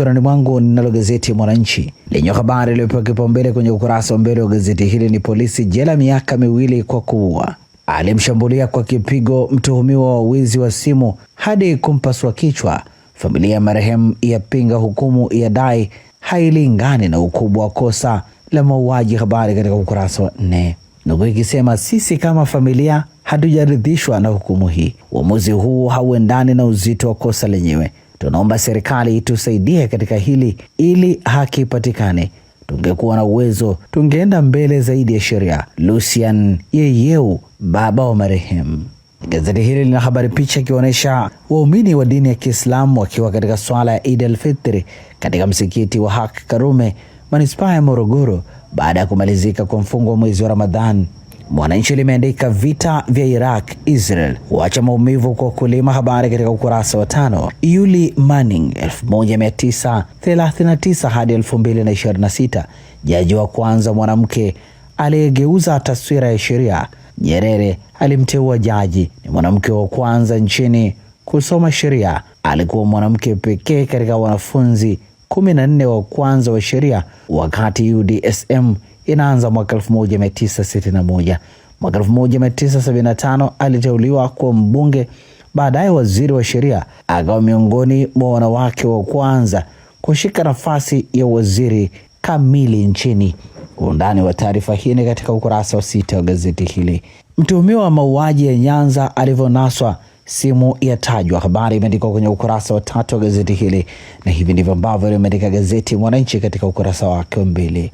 mikononi mwangu ninalo gazeti Mwananchi lenye habari iliyopewa kipaumbele kwenye ukurasa wa mbele wa gazeti hili ni polisi jela miaka 2 kwa kuua. Alimshambulia kwa kipigo mtuhumiwa wa wizi wa simu hadi kumpasua kichwa. Familia ya marehemu yapinga hukumu ya dai hailingani na ukubwa wa kosa la mauaji. Habari katika ukurasa wa 4. Ndugu ikisema sisi kama familia hatujaridhishwa na hukumu hii. Uamuzi huu hauendani na uzito wa kosa lenyewe. Tunaomba serikali itusaidie katika hili ili haki ipatikane. Tungekuwa na uwezo tungeenda mbele zaidi ya sheria. Lucian Yeyeu, baba wa marehemu. Gazeti hili lina habari picha ikionyesha waumini wa dini ya Kiislamu wakiwa katika swala ya Eid al-Fitr katika msikiti wa Haki Karume, manispaa ya Morogoro baada ya kumalizika kwa mfungo wa mwezi wa Ramadhan. Mwananchi limeandika vita vya Iraq Israel huacha maumivu kwa wakulima. Habari katika ukurasa wa 5. Yuli Manning 1939 hadi 2026, jaji wa kwanza mwanamke aliyegeuza taswira ya sheria. Nyerere alimteua jaji, ni mwanamke wa kwanza nchini kusoma sheria. Alikuwa mwanamke pekee katika wanafunzi 14 wa kwanza wa sheria wakati UDSM inaanza mwaka 1961. Mwaka 1975 aliteuliwa kwa mbunge, baadaye waziri wa sheria. Akawa miongoni mwa wanawake wa kwanza kushika nafasi ya waziri kamili nchini. Undani wa taarifa hii ni katika ukurasa wa 6 wa gazeti hili. Mtuhumiwa wa mauaji ya Nyanza alivyonaswa, simu yatajwa. Habari imeandikwa kwenye ukurasa wa 3 wa gazeti hili, na hivi ndivyo ambavyo limeandika gazeti Mwananchi katika ukurasa wake wa mbele.